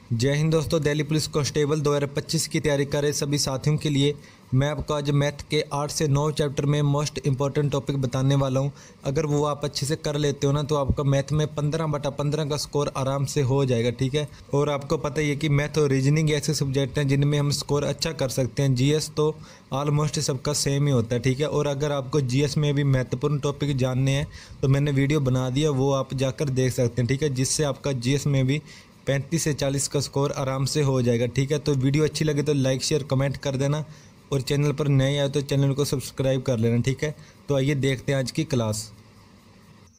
जय हिंद दोस्तों। Delhi police constable 2025 की तैयारी कर रहे सभी साथियों के लिए मैं आपको आज मैथ के 8 से 9 चैप्टर में मोस्ट इंपॉर्टेंट टॉपिक बताने वाला हूं। अगर वो आप अच्छे से कर लेते हो ना तो आपका मैथ में 15/15 का स्कोर आराम से हो जाएगा। ठीक है। और आपको पता ही है कि मैथ और रीजनिंग ऐसे सब्जेक्ट हैं जिनमें हम स्कोर अच्छा कर सकते हैं। जीएस तो ऑलमोस्ट सबका सेम ही होता है। ठीक है। और अगर आपको जीएस में भी महत्वपूर्ण टॉपिक जानने हैं तो मैंने वीडियो बना दिया, वो आप जाकर देख सकते हैं। ठीक है। जिससे आपका जीएस में भी 35 से 40 का स्कोर आराम से हो जाएगा। ठीक है। तो वीडियो अच्छी लगे तो लाइक शेयर कमेंट कर देना, और चैनल पर नए आए तो चैनल को सब्सक्राइब कर लेना। ठीक है। तो आइए देखते हैं आज की class.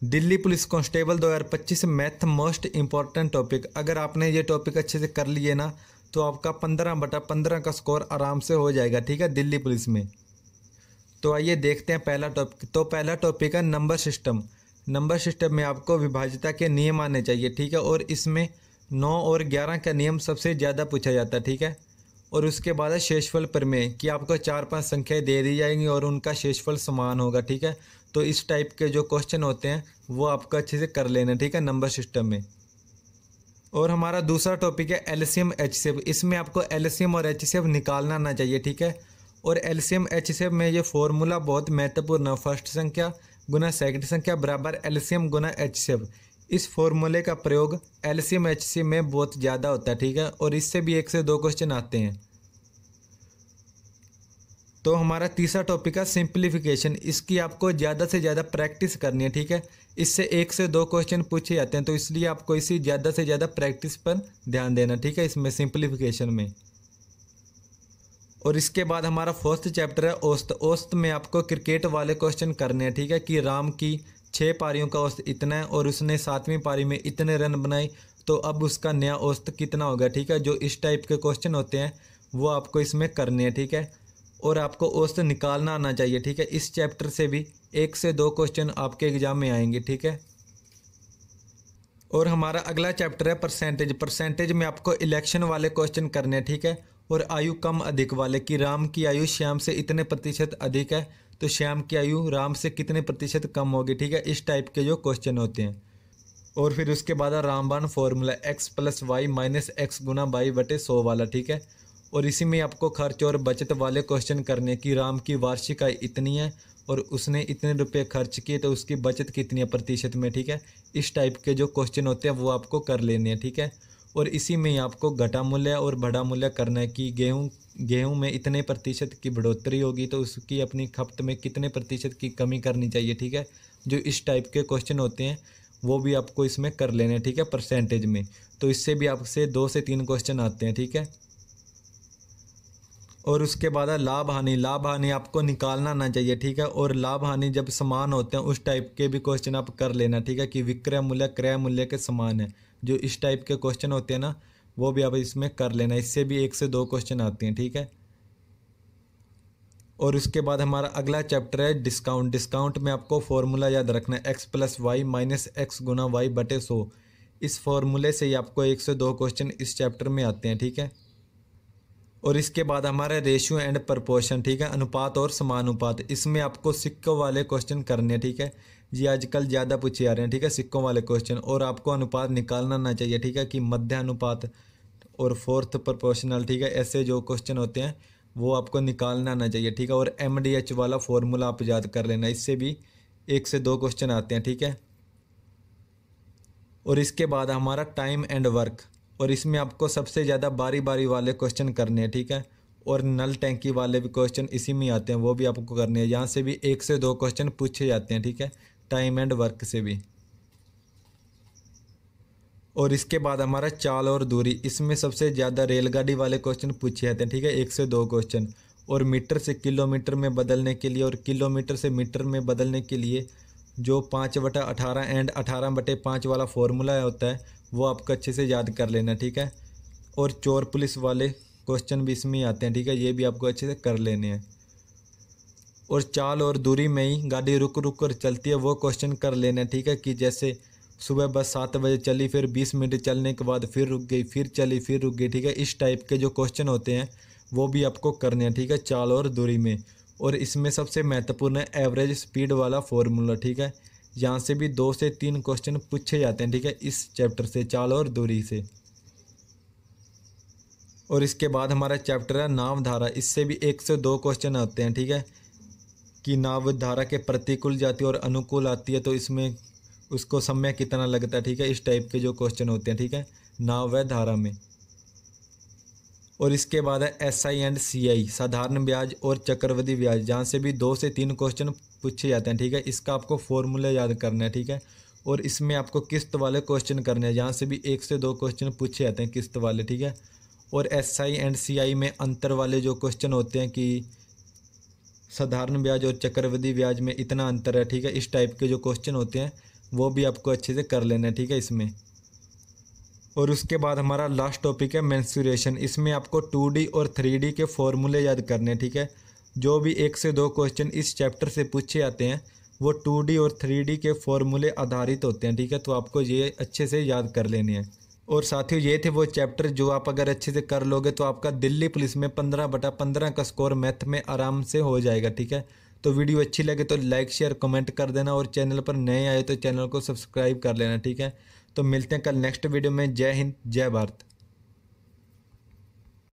Delhi police constable 2025 math most important topic. अगर आपने ये टॉपिक अच्छे से कर लिए ना तो आपका 15/15 का स्कोर आराम से हो जाएगा। ठीक है। दिल्ली पुलिस में तो आइए देखते हैं पहला टॉपिक। तो पहला टॉपिक है नंबर सिस्टम। नंबर सिस्टम में आपको विभाज्यता के नियम आने चाहिए। ठीक है। और इसमें 9 और 11 का नियम सबसे ज़्यादा पूछा जाता है। ठीक है। और उसके बाद है शेषफल प्रमेय कि आपको 4-5 संख्याएं दे दी जाएंगी और उनका शेषफल समान होगा। ठीक है। तो इस टाइप के जो क्वेश्चन होते हैं वो आपको अच्छे से कर लेना। ठीक है। नंबर सिस्टम में। और हमारा दूसरा टॉपिक है एलसीएम एचसीएफ। इसमें आपको एलसीएम और एचसीएफ निकालना आना चाहिए। ठीक है। और एलसीएम एचसीएफ में ये फॉर्मूला बहुत महत्वपूर्ण है। फर्स्ट संख्या गुना सेकंड संख्या बराबर एलसीएम गुना एचसीएफ। इस फॉर्मूले का प्रयोग एलसीएम एचसीएफ में बहुत ज़्यादा होता है। ठीक है। और इससे भी 1 से 2 क्वेश्चन आते हैं। तो हमारा तीसरा टॉपिक है सिंप्लीफिकेशन। इसकी आपको ज़्यादा से ज़्यादा प्रैक्टिस करनी है। ठीक है। इससे 1 से 2 क्वेश्चन पूछे जाते हैं, तो इसलिए आपको इसी ज़्यादा से ज़्यादा प्रैक्टिस पर ध्यान देना। ठीक है। इसमें सिंप्लीफिकेशन में। और इसके बाद हमारा फोर्थ चैप्टर है औसत। औसत में आपको क्रिकेट वाले क्वेश्चन करने हैं। ठीक है। कि राम की 6 पारियों का औसत इतना है और उसने 7वीं पारी में इतने रन बनाए, तो अब उसका नया औसत कितना होगा। ठीक है। जो इस टाइप के क्वेश्चन होते हैं वो आपको इसमें करने हैं। ठीक है। और आपको औसत निकालना आना चाहिए। ठीक है। इस चैप्टर से भी 1 से 2 क्वेश्चन आपके एग्जाम में आएंगे। ठीक है। और हमारा अगला चैप्टर है परसेंटेज। परसेंटेज में आपको इलेक्शन वाले क्वेश्चन करने हैं। ठीक है। और आयु कम अधिक वाले कि राम की आयु श्याम से इतने प्रतिशत अधिक है, तो श्याम की आयु राम से कितने प्रतिशत कम होगी। ठीक है। इस टाइप के जो क्वेश्चन होते हैं। और फिर उसके बाद रामबाण फॉर्मूला x+y - x गुना y बटे 100 वाला। ठीक है। और इसी में आपको खर्च और बचत वाले क्वेश्चन करने कि राम की वार्षिक आय इतनी है और उसने इतने रुपए खर्च किए, तो उसकी बचत कितनी है प्रतिशत में। ठीक है। इस टाइप के जो क्वेश्चन होते हैं वो आपको कर लेने हैं। ठीक है। और इसी में ही आपको घटा मूल्य और बढ़ा मूल्य करना है कि गेहूं में इतने प्रतिशत की बढ़ोतरी होगी तो उसकी अपनी खपत में कितने प्रतिशत की कमी करनी चाहिए। ठीक है। जो इस टाइप के क्वेश्चन होते हैं वो भी आपको इसमें कर लेने हैं। ठीक है। परसेंटेज में तो इससे भी आपसे 2 से 3 क्वेश्चन आते हैं। ठीक है। और उसके बाद है लाभ हानि। लाभ हानि आपको निकालना ना चाहिए। ठीक है। और लाभ हानि जब समान होते हैं उस टाइप के भी क्वेश्चन आप कर लेना। ठीक है। कि विक्रय मूल्य क्रय मूल्य के समान है। जो इस टाइप के क्वेश्चन होते हैं ना वो भी आप इसमें कर लेना। इससे भी 1 से 2 क्वेश्चन आते हैं। ठीक है। और उसके बाद हमारा अगला चैप्टर है डिस्काउंट। डिस्काउंट में आपको फॉर्मूला याद रखना है x+y - x गुना y बटे 100। इस फॉर्मूले से ही आपको 1 से 2 क्वेश्चन इस चैप्टर में आते हैं। ठीक है। और इसके बाद हमारा रेशियो एंड प्रपोर्शन। ठीक है। अनुपात और समानुपात। इसमें आपको सिक्कों वाले क्वेश्चन करने हैं। ठीक है। ये आजकल ज़्यादा पूछे जा रहे हैं। ठीक है। सिक्कों वाले क्वेश्चन। और आपको अनुपात निकालना ना चाहिए। ठीक है। कि मध्य अनुपात और फोर्थ प्रोपोर्शनल। ठीक है। ऐसे जो क्वेश्चन होते हैं वो आपको निकालना आना चाहिए। ठीक है। और MDH वाला फॉर्मूला आप याद कर लेना। इससे भी 1 से 2 क्वेश्चन आते हैं। ठीक है। और इसके बाद हमारा टाइम एंड वर्क। और इसमें आपको सबसे ज़्यादा बारी बारी वाले क्वेश्चन करने हैं। ठीक है। और नल टैंकी वाले भी क्वेश्चन इसी में आते हैं, वो भी आपको करने हैं। यहाँ से भी 1 से 2 क्वेश्चन पूछे जाते हैं। ठीक है। टाइम एंड वर्क से भी। और इसके बाद हमारा चाल और दूरी। इसमें सबसे ज़्यादा रेलगाड़ी वाले क्वेश्चन पूछे जाते हैं। ठीक है। 1 से 2 क्वेश्चन। और मीटर से किलोमीटर में बदलने के लिए और किलोमीटर से मीटर में बदलने के लिए जो 5/18 एंड 18/5 वाला फॉर्मूला होता है वो आपको अच्छे से याद कर लेना। ठीक है। और चोर पुलिस वाले क्वेश्चन भी इसमें ही आते हैं। ठीक है। ये भी आपको अच्छे से कर लेने हैं। और चाल और दूरी में ही गाड़ी रुक रुक कर चलती है वो क्वेश्चन कर लेना है। ठीक है। कि जैसे सुबह बस 7 बजे चली, फिर 20 मिनट चलने के बाद फिर रुक गई, फिर चली, फिर रुक गई। ठीक है। इस टाइप के जो क्वेश्चन होते हैं वो भी आपको करने हैं। ठीक है। चाल और दूरी में। और इसमें सबसे महत्वपूर्ण है एवरेज स्पीड वाला फॉर्मूला। ठीक है। यहाँ से भी 2 से 3 क्वेश्चन पूछे जाते हैं। ठीक है। इस चैप्टर से चाल और दूरी से। और इसके बाद हमारा चैप्टर है नावधारा। इससे भी 1 से 2 क्वेश्चन आते हैं, ठीक है, कि नावधारा के प्रतिकूल जाती है और अनुकूल आती है तो इसमें उसको समय कितना लगता है, ठीक है। इस टाइप के जो क्वेश्चन होते हैं, ठीक है, नाव व धारा में। और इसके बाद है SI एंड CI, साधारण ब्याज और चक्रवृद्धि ब्याज, जहाँ से भी 2 से 3 क्वेश्चन पूछे जाते हैं, ठीक है। इसका आपको फॉर्मूला याद करना है, ठीक है। और इसमें आपको किस्त वाले क्वेश्चन करने हैं, जहाँ से भी 1 से 2 क्वेश्चन पूछे जाते हैं किस्त वाले, ठीक है। और SI एंड CI में अंतर वाले जो क्वेश्चन होते हैं कि साधारण ब्याज और चक्रवृद्धि ब्याज में इतना अंतर है, ठीक है, इस टाइप के जो क्वेश्चन होते हैं वो भी आपको अच्छे से कर लेना है, ठीक है, इसमें। और उसके बाद हमारा लास्ट टॉपिक है मेंसुरेशन। इसमें आपको 2D और 3D के फॉर्मूले याद करने हैं, ठीक है। जो भी 1 से 2 क्वेश्चन इस चैप्टर से पूछे जाते हैं वो 2D और 3D के फॉर्मूले आधारित होते हैं, ठीक है। तो आपको ये अच्छे से याद कर लेने हैं। और साथियों ये थे वो चैप्टर जो आप अगर अच्छे से कर लोगे तो आपका दिल्ली पुलिस में 15/15 का स्कोर मैथ में आराम से हो जाएगा, ठीक है। तो वीडियो अच्छी लगे तो लाइक शेयर कमेंट कर देना, और चैनल पर नए आए तो चैनल को सब्सक्राइब कर लेना, ठीक है। तो मिलते हैं कल नेक्स्ट वीडियो में। जय हिंद, जय भारत।